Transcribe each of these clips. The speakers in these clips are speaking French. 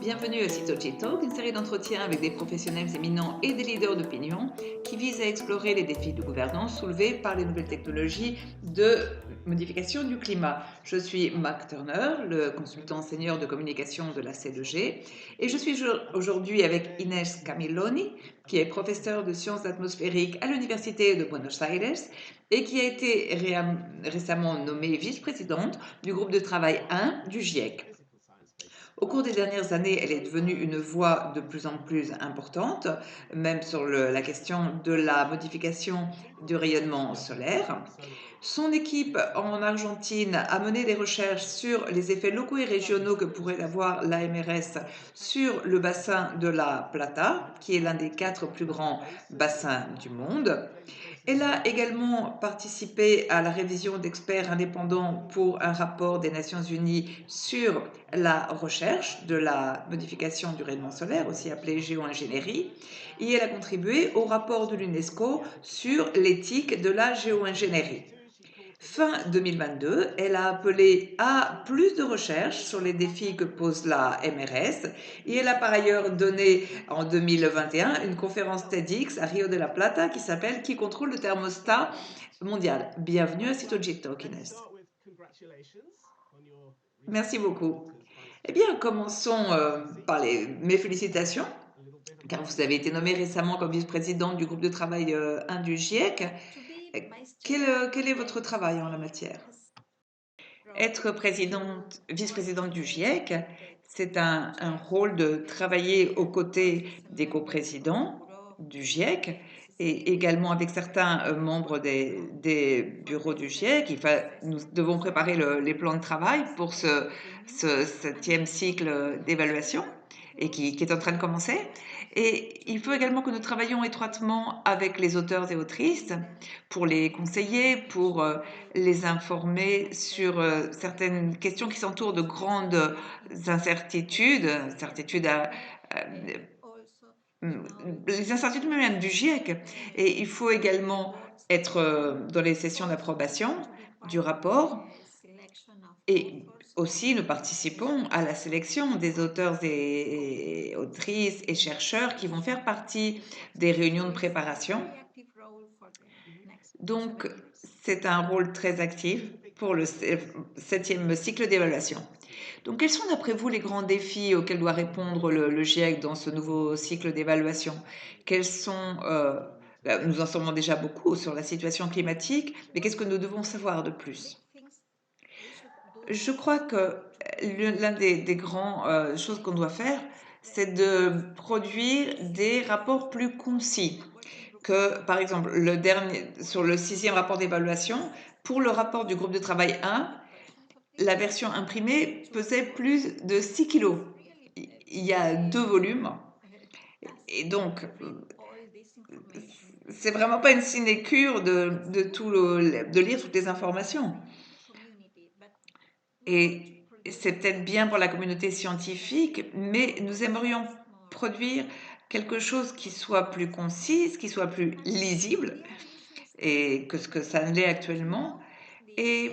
Bienvenue à Citochi Talk, une série d'entretiens avec des professionnels éminents et des leaders d'opinion qui visent à explorer les défis de gouvernance soulevés par les nouvelles technologies de modification du climat. Je suis Mark Turner, le consultant senior de communication de la C2G, et je suis aujourd'hui avec Inés Camilloni, qui est professeure de sciences atmosphériques à l'Université de Buenos Aires et qui a été récemment nommée vice-présidente du groupe de travail 1 du GIEC. Au cours des dernières années, elle est devenue une voix de plus en plus importante, même sur la question de la modification du rayonnement solaire. Son équipe en Argentine a mené des recherches sur les effets locaux et régionaux que pourrait avoir l'AMRS sur le bassin de la Plata, qui est l'un des 4 plus grands bassins du monde. Elle a également participé à la révision d'experts indépendants pour un rapport des Nations Unies sur la recherche de la modification du rayonnement solaire, aussi appelée géo-ingénierie, et elle a contribué au rapport de l'UNESCO sur l'éthique de la géo-ingénierie. Fin 2022, elle a appelé à plus de recherches sur les défis que pose la MRS et elle a par ailleurs donné en 2021 une conférence TEDx à Rio de la Plata qui s'appelle Qui contrôle le thermostat mondial. Bienvenue à Citochi Talk, Inès. Merci beaucoup. Eh bien, commençons par mes félicitations, car vous avez été nommée récemment comme vice-présidente du groupe de travail 1 du GIEC. Quel est votre travail en la matière? Être vice-présidente du GIEC, c'est un rôle de travailler aux côtés des coprésidents du GIEC et également avec certains membres des bureaux du GIEC. Nous devons préparer les plans de travail pour ce 7e cycle d'évaluation et qui est en train de commencer. Et il faut également que nous travaillions étroitement avec les auteurs et autrices pour les conseiller, pour les informer sur certaines questions qui s'entourent de grandes incertitudes, les incertitudes même du GIEC. Et il faut également être dans les sessions d'approbation du rapport et aussi nous participons à la sélection des auteurs et autrices et chercheurs qui vont faire partie des réunions de préparation. Donc, c'est un rôle très actif pour le 7e cycle d'évaluation. Donc, quels sont d'après vous les grands défis auxquels doit répondre le GIEC dans ce nouveau cycle d'évaluation? Nous en savons déjà beaucoup sur la situation climatique, mais qu'est-ce que nous devons savoir de plus? Je crois que l'un des grands choses qu'on doit faire, c'est de produire des rapports plus concis que, par exemple, sur le 6e rapport d'évaluation, pour le rapport du groupe de travail 1, la version imprimée pesait plus de 6 kilos. Il y a 2 volumes. Et donc, c'est vraiment pas une sinécure de lire toutes les informations. Et c'est peut-être bien pour la communauté scientifique, mais nous aimerions produire quelque chose qui soit plus concise, qui soit plus lisible, et que ce que ça ne l'est actuellement. Et,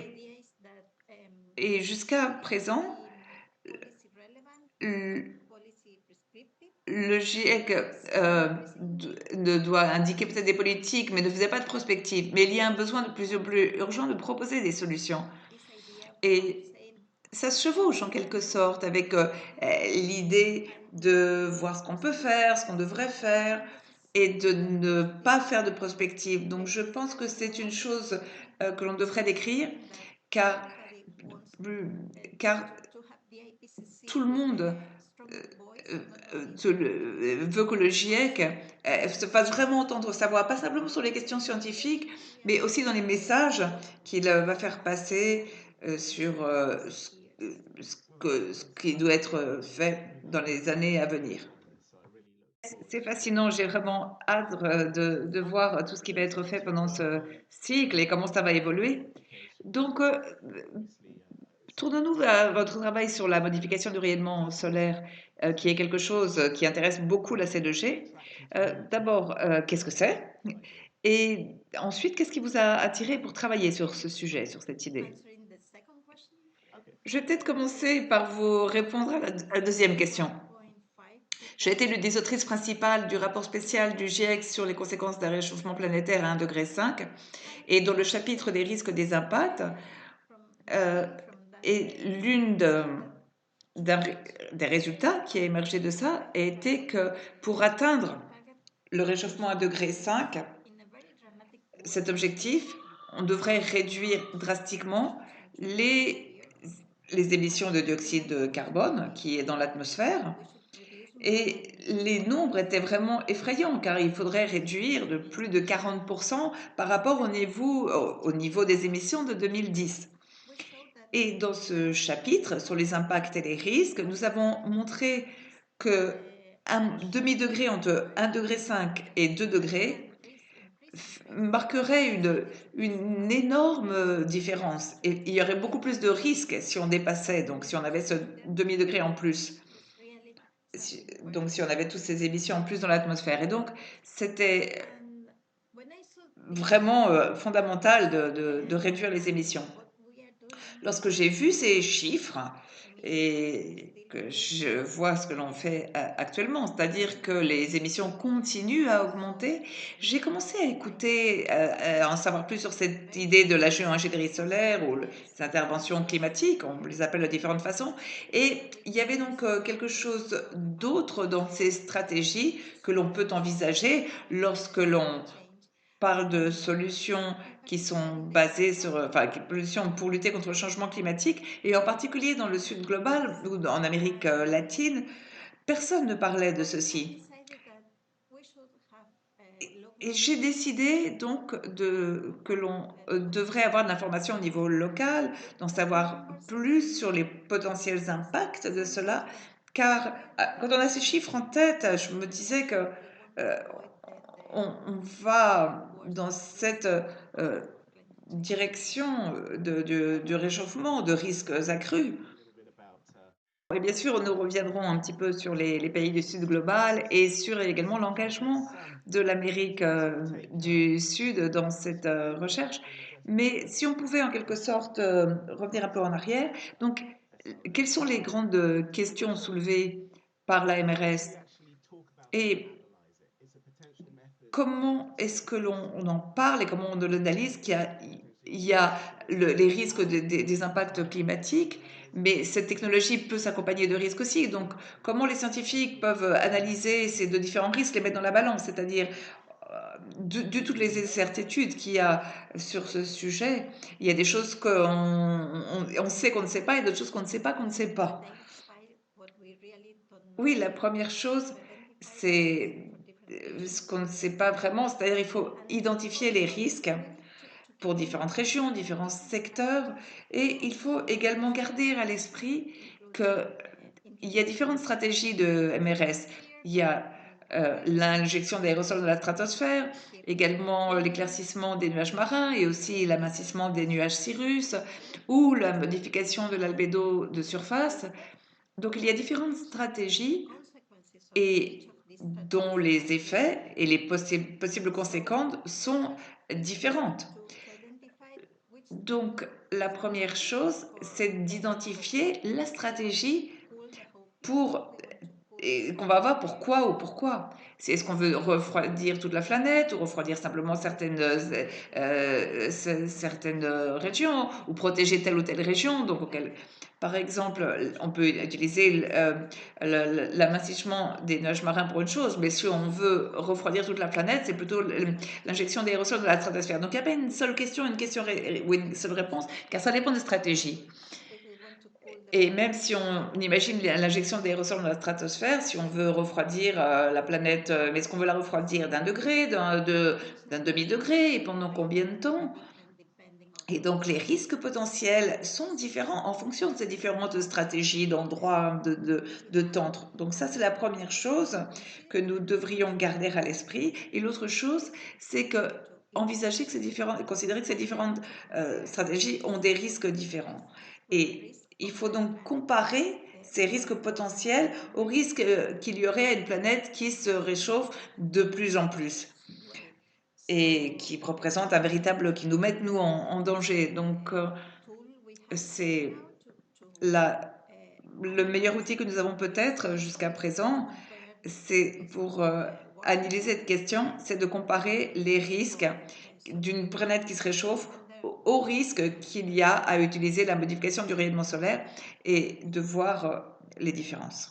et jusqu'à présent, le GIEC doit indiquer peut-être des politiques, mais ne faisait pas de prospective. Mais il y a un besoin de plus en plus urgent de proposer des solutions. Et ça se chevauche en quelque sorte avec l'idée de voir ce qu'on peut faire, ce qu'on devrait faire et de ne pas faire de prospective. Donc je pense que c'est une chose que l'on devrait décrire car, car tout le monde veut que le GIEC se fasse vraiment entendre sa voix, pas simplement sur les questions scientifiques, mais aussi dans les messages qu'il va faire passer sur ce qui doit être fait dans les années à venir. C'est fascinant, j'ai vraiment hâte de voir tout ce qui va être fait pendant ce cycle et comment ça va évoluer. Donc, tournons-nous à votre travail sur la modification du rayonnement solaire, qui est quelque chose qui intéresse beaucoup la C2G. D'abord, qu'est-ce que c'est? Et ensuite, qu'est-ce qui vous a attiré pour travailler sur ce sujet, sur cette idée? Je vais peut-être commencer par vous répondre à la deuxième question. J'ai été l'une des autrices principales du rapport spécial du GIEC sur les conséquences d'un réchauffement planétaire à 1,5 degré et dans le chapitre des risques des impacts. Et des résultats qui a émergé de ça a été que pour atteindre le réchauffement à 1,5 degré, cet objectif, on devrait réduire drastiquement les émissions de dioxyde de carbone qui est dans l'atmosphère. Et les nombres étaient vraiment effrayants car il faudrait réduire de plus de 40% par rapport au niveau des émissions de 2010. Et dans ce chapitre sur les impacts et les risques, nous avons montré que un demi-degré entre 1,5 degré et 2 degrés marquerait une énorme différence. Et il y aurait beaucoup plus de risques si on dépassait, donc si on avait ce demi-degré en plus. Donc si on avait toutes ces émissions en plus dans l'atmosphère. Et donc c'était vraiment fondamental de réduire les émissions. Lorsque j'ai vu ces chiffres et que je vois ce que l'on fait actuellement, c'est-à-dire que les émissions continuent à augmenter, j'ai commencé à écouter, à en savoir plus sur cette idée de la géoingénierie solaire ou les interventions climatiques, on les appelle de différentes façons. Et il y avait donc quelque chose d'autre dans ces stratégies que l'on peut envisager lorsque l'on parle de solutions qui sont basées sur, enfin, solutions pour lutter contre le changement climatique, et en particulier dans le Sud global ou en Amérique latine, personne ne parlait de ceci. Et j'ai décidé donc que l'on devrait avoir de l'information au niveau local, d'en savoir plus sur les potentiels impacts de cela, car quand on a ces chiffres en tête, je me disais que euh, on va dans cette direction du réchauffement, de risques accrus. Et bien sûr, nous reviendrons un petit peu sur les pays du Sud global et sur également l'engagement de l'Amérique du Sud dans cette recherche. Mais si on pouvait en quelque sorte revenir un peu en arrière, donc quelles sont les grandes questions soulevées par la MRS et comment est-ce que l'on en parle et comment on l'analyse il y a les risques des impacts climatiques, mais cette technologie peut s'accompagner de risques aussi. Donc, comment les scientifiques peuvent analyser ces deux différents risques, les mettre dans la balance, c'est-à-dire de toutes les incertitudes qu'il y a sur ce sujet, il y a des choses on sait qu'on ne sait pas et d'autres choses qu'on ne sait pas qu'on ne sait pas. Oui, la première chose, c'est ce qu'on ne sait pas vraiment, c'est-à-dire il faut identifier les risques pour différentes régions, différents secteurs, et il faut également garder à l'esprit qu'il y a différentes stratégies de MRS. Il y a l'injection d'aérosols dans la stratosphère, également l'éclaircissement des nuages marins et aussi l'amincissement des nuages cirrus ou la modification de l'albédo de surface. Donc il y a différentes stratégies et dont les effets et les possibles conséquences sont différentes. Donc, la première chose, c'est d'identifier la stratégie pour et qu'on va voir pourquoi ou pourquoi. Est-ce qu'on veut refroidir toute la planète ou refroidir simplement certaines régions ou protéger telle ou telle région. Donc, par exemple, on peut utiliser l'amincissement des nuages marins pour une chose, mais si on veut refroidir toute la planète, c'est plutôt l'injection d'aérosols dans la stratosphère. Donc, il n'y a pas une seule question, ou une seule réponse, car ça dépend des stratégies. Et même si on imagine l'injection d'aérosols dans la stratosphère, si on veut refroidir la planète, mais est-ce qu'on veut la refroidir d'un degré, d'un demi-degré, et pendant combien de temps? Et donc les risques potentiels sont différents en fonction de ces différentes stratégies d'endroit, de temps. Donc ça, c'est la première chose que nous devrions garder à l'esprit. Et l'autre chose, c'est que envisager que considérer que ces différentes stratégies ont des risques différents. Et il faut donc comparer ces risques potentiels aux risques qu'il y aurait à une planète qui se réchauffe de plus en plus et qui représente qui nous mettent nous en danger. Donc c'est le meilleur outil que nous avons peut-être jusqu'à présent c'est pour analyser cette question, c'est de comparer les risques d'une planète qui se réchauffe aux risques qu'il y a à utiliser la modification du rayonnement solaire et de voir les différences.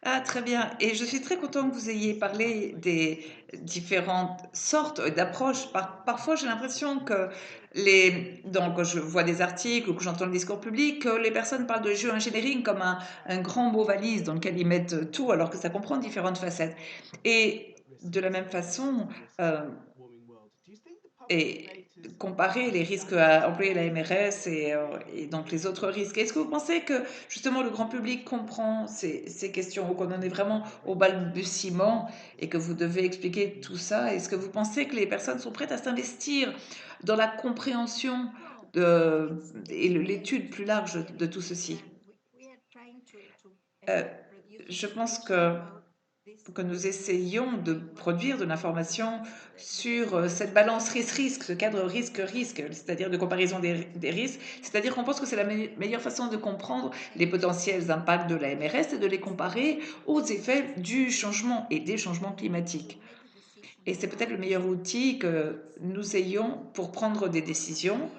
Ah, très bien. Et je suis très contente que vous ayez parlé des différentes sortes d'approches. Parfois, j'ai l'impression que quand je vois des articles ou que j'entends le discours public, que les personnes parlent de géoengineering comme un grand mot valise dans lequel ils mettent tout, alors que ça comprend différentes facettes. Et de la même façon, euh, et comparer les risques à employer la MRS et donc les autres risques. Est-ce que vous pensez que justement le grand public comprend ces questions ou qu'on en est vraiment au balbutiement et que vous devez expliquer tout ça? Est-ce que vous pensez que les personnes sont prêtes à s'investir dans la compréhension et l'étude plus large de tout ceci? Euh, je pense que nous essayons de produire de l'information sur cette balance risque-risque, ce cadre risque-risque, c'est-à-dire de comparaison des risques, c'est-à-dire qu'on pense que c'est la meilleure façon de comprendre les potentiels impacts de la MRS et de les comparer aux effets du changement et des changements climatiques. Et c'est peut-être le meilleur outil que nous ayons pour prendre des décisions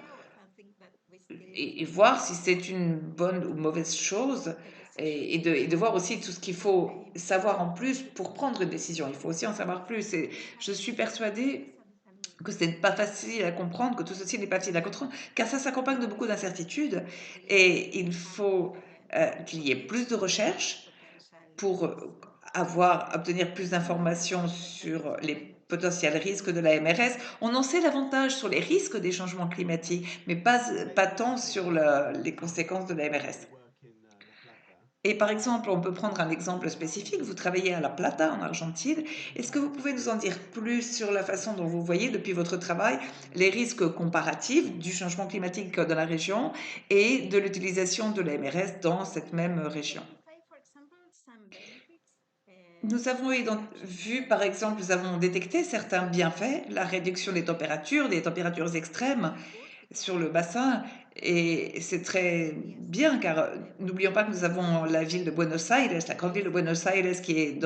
et voir si c'est une bonne ou mauvaise chose et de voir aussi tout ce qu'il faut savoir en plus pour prendre une décision. Il faut aussi en savoir plus. Et je suis persuadée que ce n'est pas facile à comprendre, que tout ceci n'est pas facile à comprendre, car ça s'accompagne de beaucoup d'incertitudes et il faut qu'il y ait plus de recherches pour obtenir plus d'informations sur les potentiels risques de la MRS. On en sait davantage sur les risques des changements climatiques, mais pas tant sur les conséquences de la MRS. Et par exemple, on peut prendre un exemple spécifique. Vous travaillez à La Plata, en Argentine. Est-ce que vous pouvez nous en dire plus sur la façon dont vous voyez, depuis votre travail, les risques comparatifs du changement climatique dans la région et de l'utilisation de la MRS dans cette même région? Nous avons vu, par exemple, nous avons détecté certains bienfaits, la réduction des températures extrêmes sur le bassin, et c'est très bien car n'oublions pas que nous avons la ville de Buenos Aires, la grande ville de Buenos Aires qui est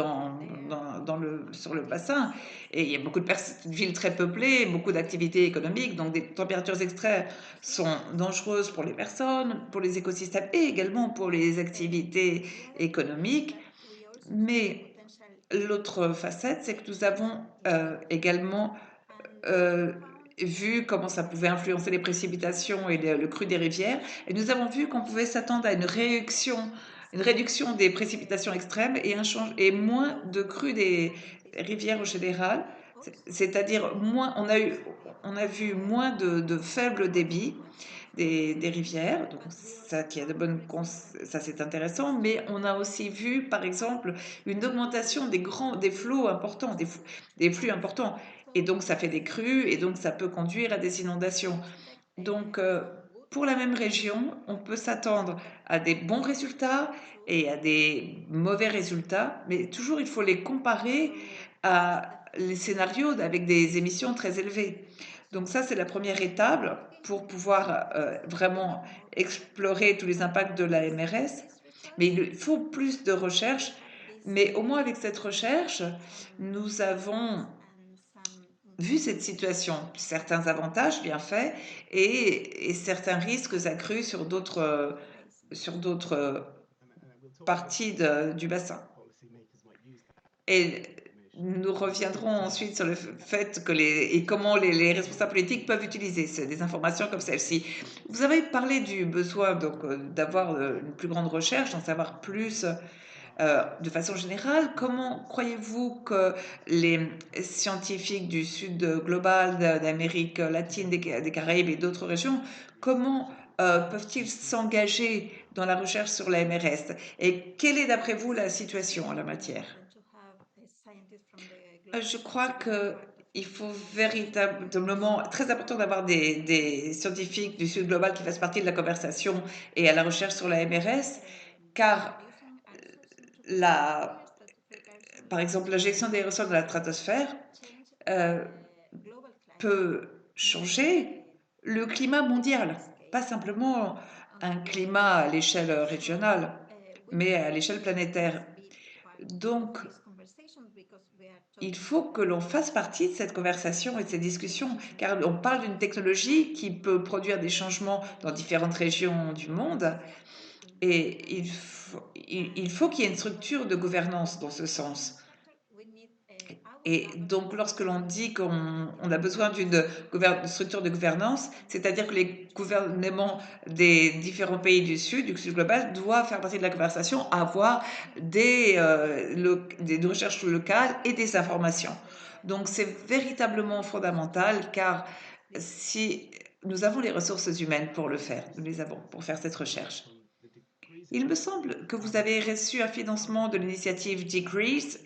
sur le bassin, et il y a beaucoup de villes très peuplées, beaucoup d'activités économiques, donc des températures extrêmes sont dangereuses pour les personnes, pour les écosystèmes et également pour les activités économiques, mais l'autre facette, c'est que nous avons également euh, vu comment ça pouvait influencer les précipitations et le cru des rivières. Et nous avons vu qu'on pouvait s'attendre à une réduction des précipitations extrêmes et moins de crues des rivières au général. C'est-à-dire on a vu moins de faibles débits des rivières, donc ça, qui a ça c'est intéressant, mais on a aussi vu par exemple une augmentation des flots importants, des flux importants, et donc ça fait des crues, et donc ça peut conduire à des inondations. Donc pour la même région, on peut s'attendre à des bons résultats et à des mauvais résultats, mais toujours il faut les comparer à les scénarios avec des émissions très élevées. Donc ça, c'est la première étape pour pouvoir vraiment explorer tous les impacts de la MRS. Mais il faut plus de recherche. Mais au moins avec cette recherche, nous avons vu cette situation, certains avantages bien faits et certains risques accrus sur d'autres parties du bassin. Et nous reviendrons ensuite sur le fait et comment les responsables politiques peuvent utiliser des informations comme celle-ci. Vous avez parlé du besoin donc d'avoir une plus grande recherche, d'en savoir plus de façon générale. Comment croyez-vous que les scientifiques du sud global, d'Amérique latine, des Caraïbes et d'autres régions, comment peuvent-ils s'engager dans la recherche sur la MRS? Et quelle est d'après vous la situation en la matière? Je crois que il faut véritablement, très important d'avoir des scientifiques du Sud global qui fassent partie de la conversation et à la recherche sur la MRS, car la, par exemple, l'injection d'aérosols dans la stratosphère euh, peut changer le climat mondial, pas simplement un climat à l'échelle régionale, mais à l'échelle planétaire. Donc, il faut que l'on fasse partie de cette conversation et de cette discussion, car on parle d'une technologie qui peut produire des changements dans différentes régions du monde, et il faut qu'il y ait une structure de gouvernance dans ce sens. Et donc, lorsque l'on dit qu'on a besoin d'une structure de gouvernance, c'est-à-dire que les gouvernements des différents pays du Sud global, doivent faire partie de la conversation, avoir des recherches locales et des informations. Donc, c'est véritablement fondamental, car si nous avons les ressources humaines pour le faire, nous les avons pour faire cette recherche. Il me semble que vous avez reçu un financement de l'initiative Decrease.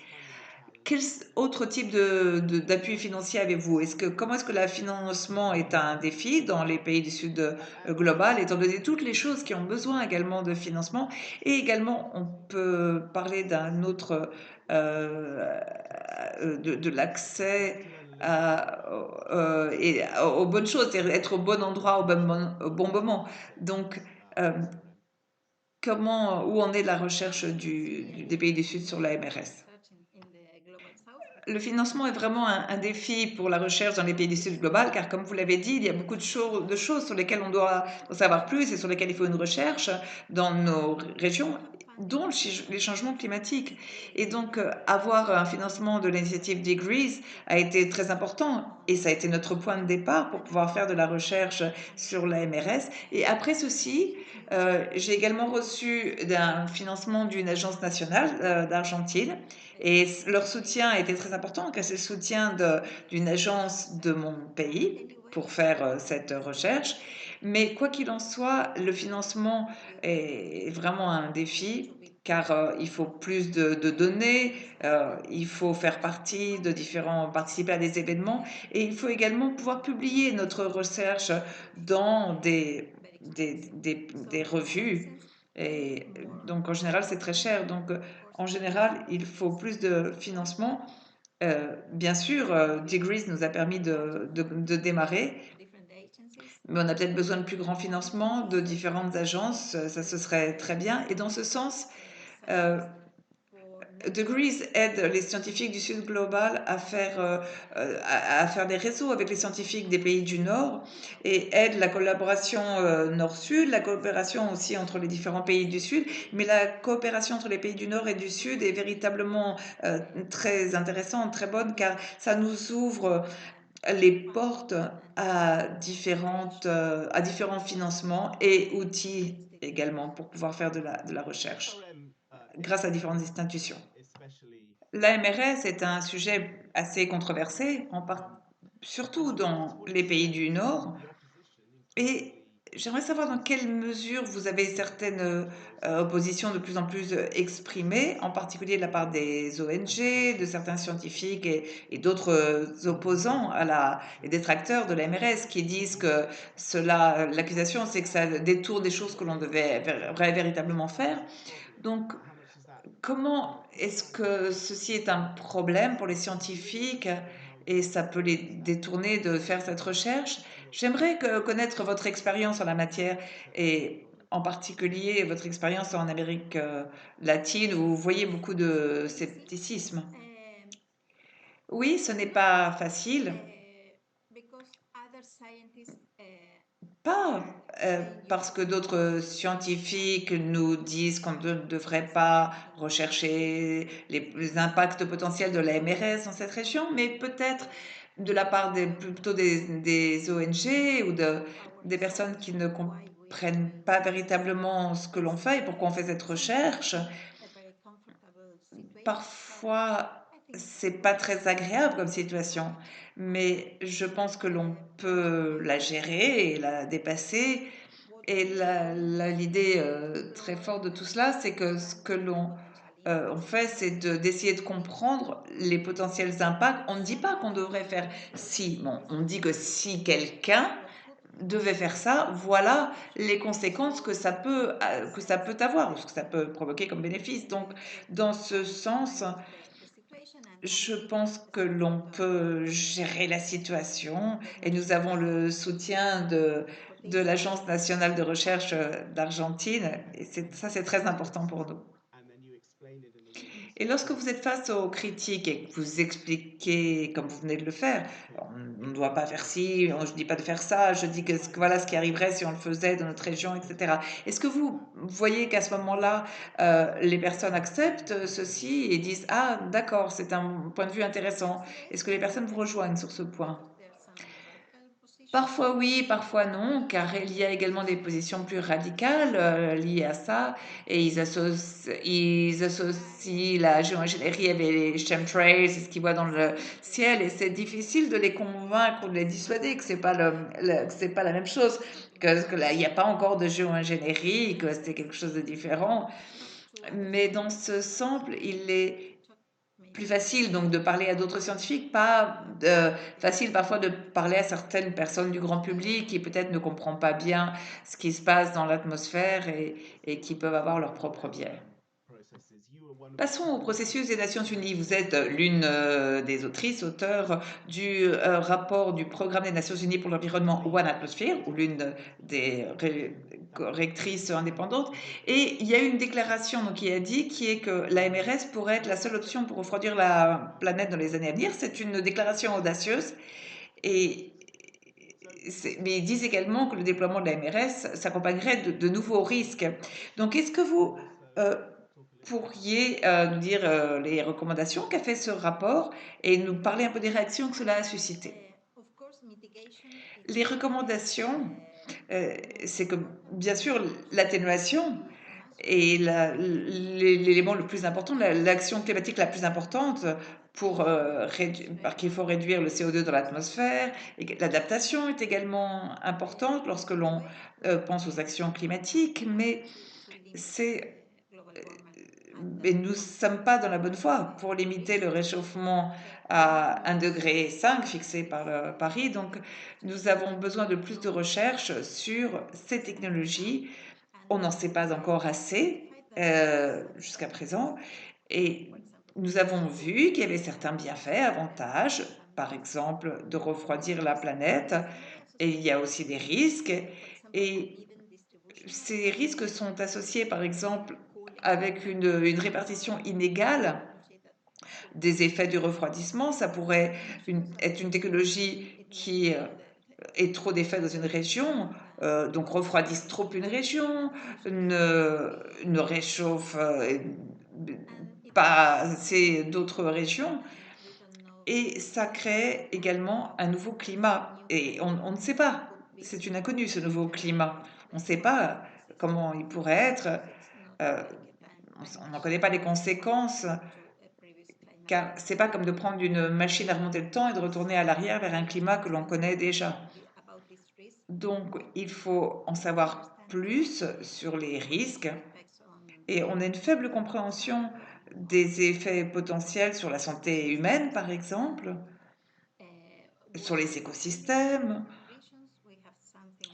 Quel autre type d'appui financier avez-vous? Comment est-ce que le financement est un défi dans les pays du Sud global, étant donné toutes les choses qui ont besoin également de financement? Et également, on peut parler d'un autre, de l'accès aux bonnes choses, c'est-à-dire être au bon endroit au bon moment. Donc, euh, où en est la recherche des pays du Sud sur la MRS? Le financement est vraiment un défi pour la recherche dans les pays du Sud global, car comme vous l'avez dit, il y a beaucoup de choses sur lesquelles on doit en savoir plus et sur lesquelles il faut une recherche dans nos régions, dont les changements climatiques. Et donc, avoir un financement de l'initiative Degrees a été très important, et ça a été notre point de départ pour pouvoir faire de la recherche sur la MRS. Et après ceci, j'ai également reçu un financement d'une agence nationale d'Argentine, et leur soutien a été très important, car c'est le soutien d'une agence de mon pays pour faire cette recherche. Mais quoi qu'il en soit, le financement est vraiment un défi, car il faut plus de données, il faut faire partie de participer à des événements, et il faut également pouvoir publier notre recherche dans des revues. Et donc en général, c'est très cher. Donc en général, il faut plus de financement. Bien sûr, Degrees nous a permis de démarrer, mais on a peut-être besoin de plus grand financement de différentes agences. Ça, ce serait très bien. Et dans ce sens, euh, Degrees aide les scientifiques du Sud global à faire des réseaux avec les scientifiques des pays du Nord, et aide la collaboration Nord-Sud, la coopération aussi entre les différents pays du Sud. Mais la coopération entre les pays du Nord et du Sud est véritablement très intéressante, très bonne, car ça nous ouvre les portes à différents financements et outils également pour pouvoir faire de la recherche grâce à différentes institutions. L'AMRS est un sujet assez controversé, surtout dans les pays du Nord. Et j'aimerais savoir dans quelle mesure vous avez certaines oppositions de plus en plus exprimées, en particulier de la part des ONG, de certains scientifiques et d'autres opposants et détracteurs de l'AMRS, qui disent que l'accusation, c'est que ça détourne des choses que l'on devait véritablement faire. Donc, comment est-ce que ceci est un problème pour les scientifiques et ça peut les détourner de faire cette recherche? J'aimerais connaître votre expérience en la matière, et en particulier votre expérience en Amérique latine, où vous voyez beaucoup de scepticisme. Oui, ce n'est pas facile. Pas parce que d'autres scientifiques nous disent qu'on ne devrait pas rechercher les impacts potentiels de la MRS dans cette région, mais peut-être de la part plutôt des ONG des personnes qui ne comprennent pas véritablement ce que l'on fait et pourquoi on fait cette recherche. Parfois, c'est pas très agréable comme situation, mais je pense que l'on peut la gérer et la dépasser. Et l'idée très forte de tout cela, c'est que ce que on fait, c'est d'essayer de comprendre les potentiels impacts. On ne dit pas qu'on devrait faire si, bon, on dit que si quelqu'un devait faire ça, voilà les conséquences que ça peut avoir, ou ce que ça peut provoquer comme bénéfice. Donc, dans ce sens, je pense que l'on peut gérer la situation, et nous avons le soutien de l'Agence nationale de recherche d'Argentine, et ça, c'est très important pour nous. Et lorsque vous êtes face aux critiques et que vous expliquez, comme vous venez de le faire, on ne doit pas faire ci, je ne dis pas de faire ça, je dis que voilà ce qui arriverait si on le faisait dans notre région, etc. Est-ce que vous voyez qu'à ce moment-là, les personnes acceptent ceci et disent, ah, d'accord, c'est un point de vue intéressant. Est-ce que les personnes vous rejoignent sur ce point? Parfois oui, parfois non, car il y a également des positions plus radicales liées à ça, et ils associent la géoingénierie avec les chemtrails, c'est ce qu'ils voient dans le ciel, et c'est difficile de les convaincre ou de les dissuader que c'est pas que c'est pas la même chose, que là, il n'y a pas encore de géoingénierie, que c'est quelque chose de différent. Mais dans ce sample, il est plus facile donc de parler à d'autres scientifiques, pas facile parfois de parler à certaines personnes du grand public qui peut-être ne comprend pas bien ce qui se passe dans l'atmosphère et qui peuvent avoir leur propre biais. Passons au processus des Nations Unies. Vous êtes l'une des autrices, auteurs du rapport du Programme des Nations Unies pour l'environnement One Atmosphere, ou l'une des correctrices indépendantes. Et il y a une déclaration donc, qui a dit qui est que la MRS pourrait être la seule option pour refroidir la planète dans les années à venir. C'est une déclaration audacieuse. Et mais ils disent également que le déploiement de la MRS s'accompagnerait de nouveaux risques. Donc, est-ce que vous euh, pourriez nous dire les recommandations qu'a fait ce rapport et nous parler un peu des réactions que cela a suscité? Les recommandations, c'est que bien sûr l'atténuation est l'élément le plus important, l'action climatique la plus importante pour qu'il faut réduire le CO2 dans l'atmosphère. Et l'adaptation est également importante lorsque l'on pense aux actions climatiques, c'est mais nous ne sommes pas dans la bonne voie pour limiter le réchauffement à 1,5 degré fixé par Paris. Donc, nous avons besoin de plus de recherches sur ces technologies. On n'en sait pas encore assez jusqu'à présent. Et nous avons vu qu'il y avait certains bienfaits, avantages, par exemple de refroidir la planète. Et il y a aussi des risques. Et ces risques sont associés, par exemple, avec une répartition inégale des effets du refroidissement. Ça pourrait être une technologie qui ait trop d'effets dans une région, donc refroidisse trop une région, ne réchauffe pas assez d'autres régions. Et ça crée également un nouveau climat. Et on ne sait pas, c'est une inconnue ce nouveau climat. On ne sait pas comment il pourrait être. euh, on n'en connaît pas les conséquences, car c'est pas comme de prendre une machine à remonter le temps et de retourner à l'arrière vers un climat que l'on connaît déjà. Donc, il faut en savoir plus sur les risques et on a une faible compréhension des effets potentiels sur la santé humaine, par exemple, sur les écosystèmes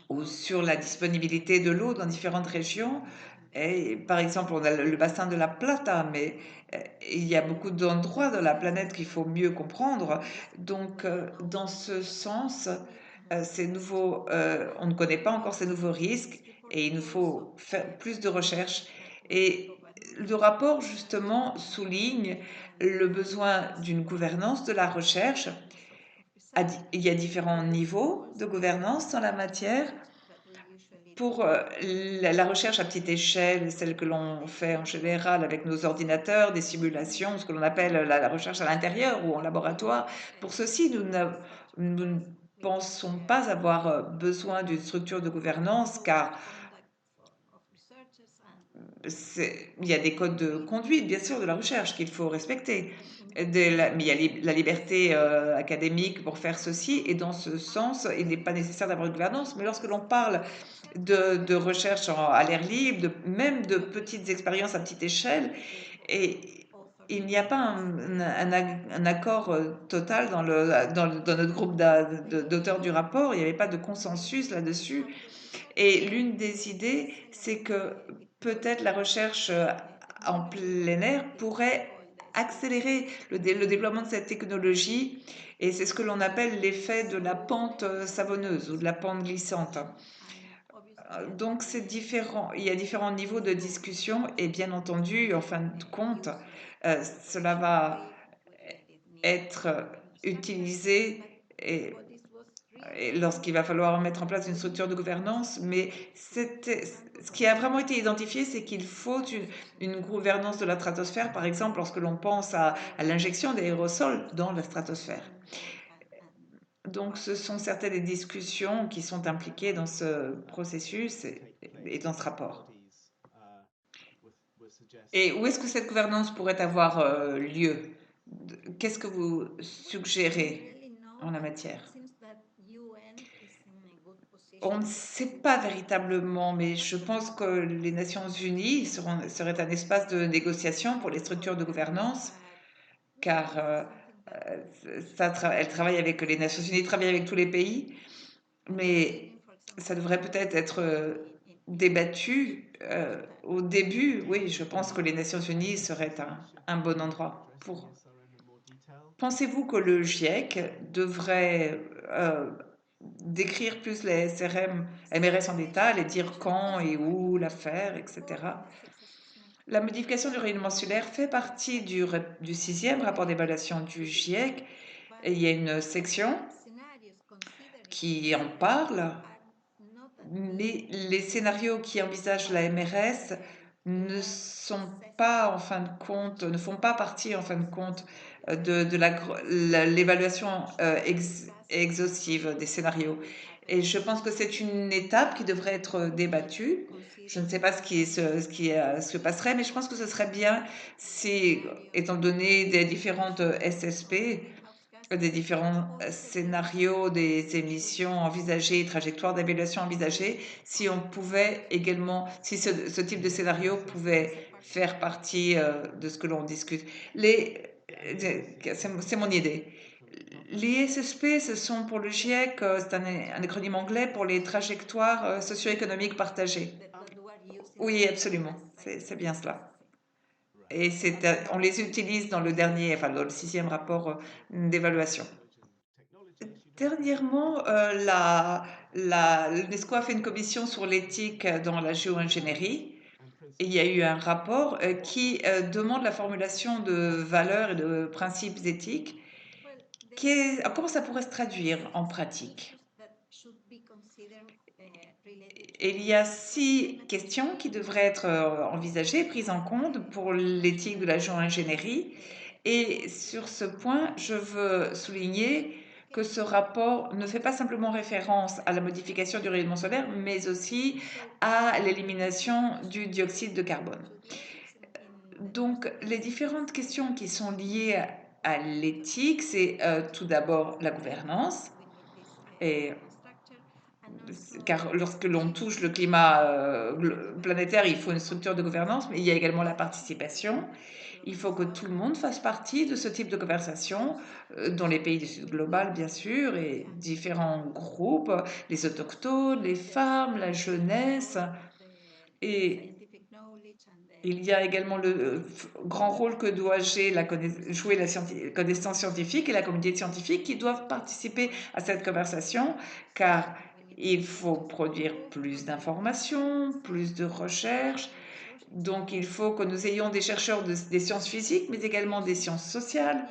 ou sur la disponibilité de l'eau dans différentes régions. Et, par exemple, on a le bassin de la Plata, mais il y a beaucoup d'endroits de la planète qu'il faut mieux comprendre. Donc, dans ce sens, on ne connaît pas encore ces nouveaux risques et il nous faut faire plus de recherches. Et le rapport, justement, souligne le besoin d'une gouvernance de la recherche. Il y a différents niveaux de gouvernance dans la matière. Pour la recherche à petite échelle, celle que l'on fait en général avec nos ordinateurs, des simulations, ce que l'on appelle la recherche à l'intérieur ou en laboratoire, pour ceci, nous ne pensons pas avoir besoin d'une structure de gouvernance car il y a des codes de conduite, bien sûr, de la recherche qu'il faut respecter. Mais il y a la liberté académique pour faire ceci, et dans ce sens, il n'est pas nécessaire d'avoir une gouvernance. Mais lorsque l'on parle de recherche à l'air libre, même de petites expériences à petite échelle, et il n'y a pas un accord total dans notre groupe d'auteurs du rapport, il n'y avait pas de consensus là-dessus. Et l'une des idées, c'est que peut-être la recherche en plein air pourrait accélérer le déploiement de cette technologie, et c'est ce que l'on appelle l'effet de la pente savonneuse ou de la pente glissante. Donc c'est différent. Il y a différents niveaux de discussion et bien entendu, en fin de compte, cela va être utilisé et, et lorsqu'il va falloir mettre en place une structure de gouvernance. Mais ce qui a vraiment été identifié, c'est qu'il faut une gouvernance de la stratosphère, par exemple, lorsque l'on pense à l'injection d'aérosols dans la stratosphère. Donc, ce sont certaines des discussions qui sont impliquées dans ce processus et dans ce rapport. Et où est-ce que cette gouvernance pourrait avoir lieu? Qu'est-ce que vous suggérez en la matière? On ne sait pas véritablement, mais je pense que les Nations Unies seraient un espace de négociation pour les structures de gouvernance, car elles travaillent avec les Nations Unies, travaillent avec tous les pays, mais ça devrait peut-être être débattu au début. Oui, je pense que les Nations Unies seraient un bon endroit pour. Pensez-vous que le GIEC devrait décrire plus les SRM, MRS en détail et dire quand et où la faire, etc. La modification du rayonnement solaire fait partie du sixième rapport d'évaluation du GIEC et il y a une section qui en parle, mais les scénarios qui envisagent la MRS ne sont pas en fin de compte, ne font pas partie en fin de compte de l'évaluation exhaustive des scénarios. Et je pense que c'est une étape qui devrait être débattue. Je ne sais pas ce qui se passerait, mais je pense que ce serait bien si, étant donné des différentes SSP, des différents scénarios, des émissions envisagées, trajectoires d'évaluation envisagées, si on pouvait également, si ce type de scénario pouvait faire partie de ce que l'on discute. C'est mon idée. Les SSP, ce sont pour le GIEC, c'est un acronyme anglais pour les trajectoires socio-économiques partagées. Oui, absolument, c'est bien cela. Et on les utilise dans le dernier, enfin dans le sixième rapport d'évaluation. Dernièrement, l'UNESCO a fait une commission sur l'éthique dans la géo-ingénierie. Et il y a eu un rapport qui demande la formulation de valeurs et de principes éthiques. Comment ça pourrait se traduire en pratique? Il y a 6 questions qui devraient être envisagées, prises en compte pour l'éthique de la géo-ingénierie. Et sur ce point, je veux souligner que ce rapport ne fait pas simplement référence à la modification du rayonnement solaire, mais aussi à l'élimination du dioxyde de carbone. Donc, les différentes questions qui sont liées à l'éthique, c'est tout d'abord la gouvernance, et car lorsque l'on touche le climat planétaire, il faut une structure de gouvernance, mais il y a également la participation. Il faut que tout le monde fasse partie de ce type de conversation, dans les pays du Sud global, bien sûr, et différents groupes, les autochtones, les femmes, la jeunesse. Et il y a également le grand rôle que doit jouer la connaissance scientifique et la communauté scientifique qui doivent participer à cette conversation, car il faut produire plus d'informations, plus de recherches. Donc, il faut que nous ayons des chercheurs des sciences physiques, mais également des sciences sociales.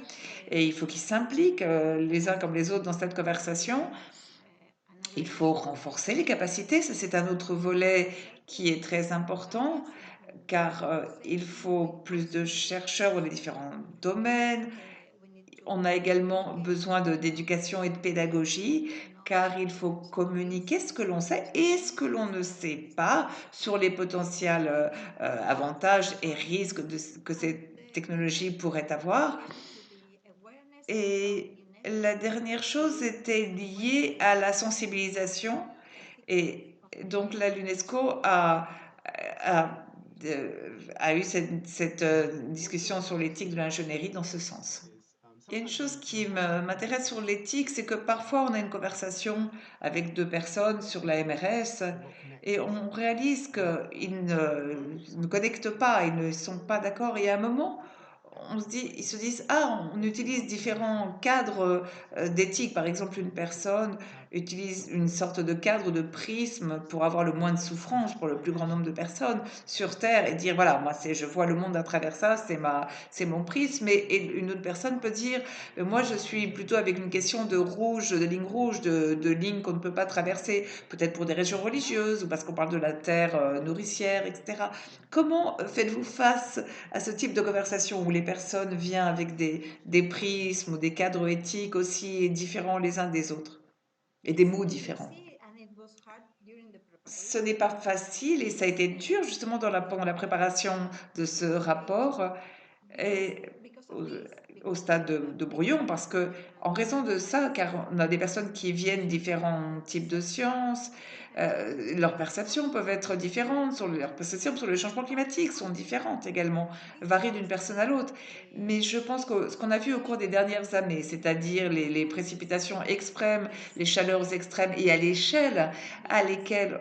Et il faut qu'ils s'impliquent les uns comme les autres dans cette conversation. Il faut renforcer les capacités. Ça, c'est un autre volet qui est très important, car il faut plus de chercheurs dans les différents domaines. On a également besoin d'éducation et de pédagogie, car il faut communiquer ce que l'on sait et ce que l'on ne sait pas sur les potentiels avantages et risques que ces technologies pourraient avoir. Et la dernière chose était liée à la sensibilisation. Et donc là, l'UNESCO a, a eu cette discussion sur l'éthique de l'ingénierie dans ce sens. Il y a une chose qui m'intéresse sur l'éthique, c'est que parfois on a une conversation avec 2 personnes sur la MRS et on réalise qu'ils ne connectent pas, ils ne sont pas d'accord. Et à un moment, ils se disent, ah, on utilise différents cadres d'éthique. Par exemple, une personne utilise une sorte de cadre, de prisme pour avoir le moins de souffrance pour le plus grand nombre de personnes sur Terre et dire voilà, moi je vois le monde à travers ça, c'est mon prisme. Et une autre personne peut dire moi je suis plutôt avec une question de rouge, de ligne rouge, de lignes qu'on ne peut pas traverser, peut-être pour des régions religieuses ou parce qu'on parle de la terre nourricière, etc. Comment faites-vous face à ce type de conversation où les personnes viennent avec des prismes ou des cadres éthiques aussi différents les uns des autres et des mots différents? Ce n'est pas facile et ça a été dur justement pendant la préparation de ce rapport et au, au stade de brouillon parce que en raison de ça, car on a des personnes qui viennent différents types de sciences, leurs perceptions peuvent être différentes, leurs perceptions sur le changement climatique sont différentes également, varient d'une personne à l'autre. Mais je pense que ce qu'on a vu au cours des dernières années, c'est-à-dire les précipitations extrêmes, les chaleurs extrêmes et à l'échelle à lesquelles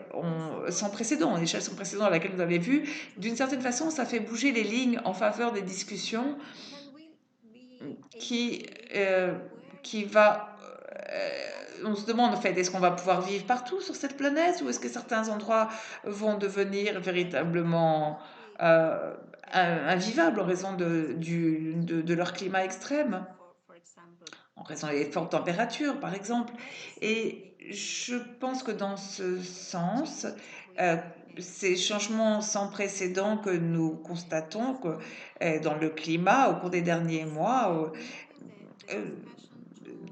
sans précédent, l'échelle sans précédent à laquelle vous avez vu, d'une certaine façon, ça fait bouger les lignes en faveur des discussions qui, euh, qui va... on se demande en fait, est-ce qu'on va pouvoir vivre partout sur cette planète ou est-ce que certains endroits vont devenir véritablement euh, invivables en raison de leur climat extrême, en raison des fortes températures par exemple. Et je pense que dans ce sens, euh, ces changements sans précédent que nous constatons dans le climat au cours des derniers mois euh,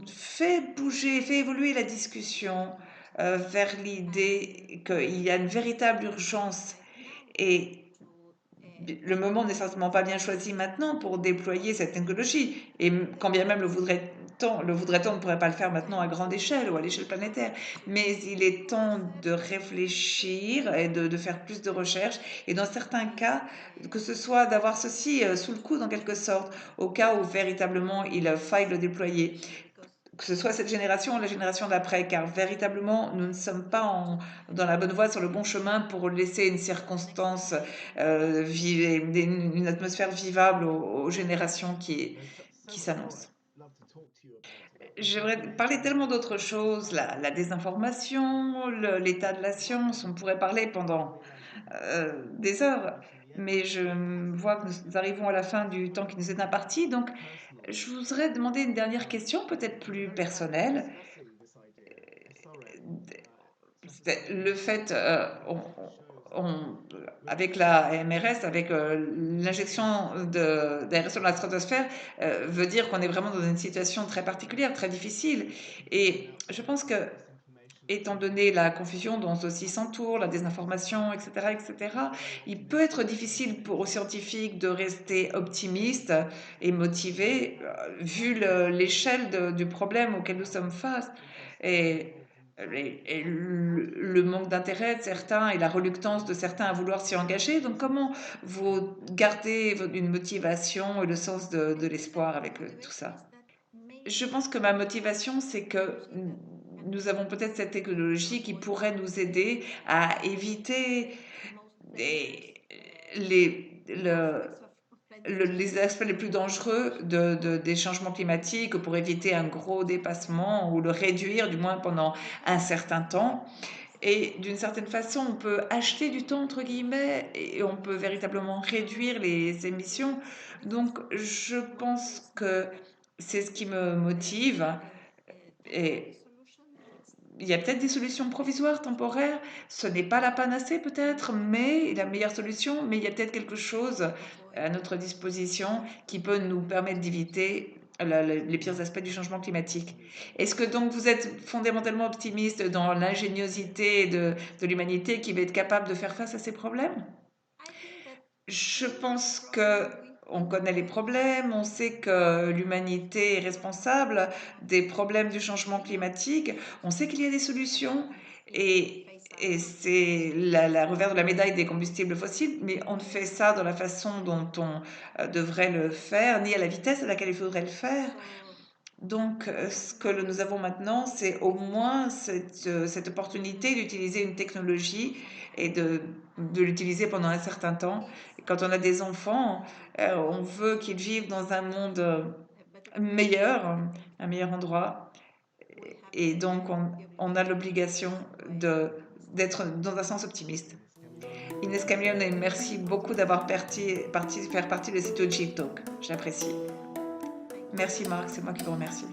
fait bouger, fait évoluer la discussion vers l'idée qu'il y a une véritable urgence et le moment n'est certainement pas bien choisi maintenant pour déployer cette technologie. Et quand bien même le voudrait-on ne pourrait pas le faire maintenant à grande échelle ou à l'échelle planétaire. Mais il est temps de réfléchir et de faire plus de recherches. Et dans certains cas, que ce soit d'avoir ceci sous le coude en quelque sorte, au cas où véritablement il faille le déployer que ce soit cette génération ou la génération d'après, car véritablement, nous ne sommes pas dans la bonne voie, sur le bon chemin pour laisser une circonstance, une atmosphère vivable aux générations qui s'annoncent. J'aimerais parler tellement d'autres choses, la désinformation, l'état de la science, on pourrait parler pendant des heures, mais je vois que nous arrivons à la fin du temps qui nous est imparti, donc je voudrais demander une dernière question, peut-être plus personnelle. Le fait, avec la MRS, avec l'injection d'aérosol dans la stratosphère, veut dire qu'on est vraiment dans une situation très particulière, très difficile. Et je pense que, étant donné la confusion dont ceci s'entoure, la désinformation, etc., etc., il peut être difficile aux scientifiques de rester optimistes et motivés, vu l'échelle du problème auquel nous sommes face. Et, et le manque d'intérêt de certains et la reluctance de certains à vouloir s'y engager. Donc, comment vous gardez une motivation et le sens de l'espoir avec tout ça? Je pense que ma motivation, c'est que nous avons peut-être cette technologie qui pourrait nous aider à éviter des- les aspects les plus dangereux des changements climatiques pour éviter un gros dépassement ou le réduire du moins pendant un certain temps. Et d'une certaine façon, on peut acheter du temps, entre guillemets, et on peut véritablement réduire les émissions. Donc, je pense que c'est ce qui me motive. Et il y a peut-être des solutions provisoires, temporaires. Ce n'est pas la panacée peut-être, mais la meilleure solution. Mais il y a peut-être quelque chose à notre disposition qui peut nous permettre d'éviter les pires aspects du changement climatique. Est-ce que donc vous êtes fondamentalement optimiste dans l'ingéniosité de l'humanité qui va être capable de faire face à ces problèmes? Je pense que on connaît les problèmes, on sait que l'humanité est responsable des problèmes du changement climatique, on sait qu'il y a des solutions et, et c'est la revers de la médaille des combustibles fossiles, mais on ne fait ça dans la façon dont on devrait le faire, ni à la vitesse à laquelle il faudrait le faire. Donc, ce que nous avons maintenant, c'est au moins cette opportunité d'utiliser une technologie et de l'utiliser pendant un certain temps. Et quand on a des enfants, on veut qu'ils vivent dans un monde meilleur, un meilleur endroit. Et donc, on a l'obligation d'être dans un sens optimiste. Inès Camione, merci beaucoup d'avoir faire partie de cet OG Talk. J'apprécie. Merci Marc, c'est moi qui vous remercie.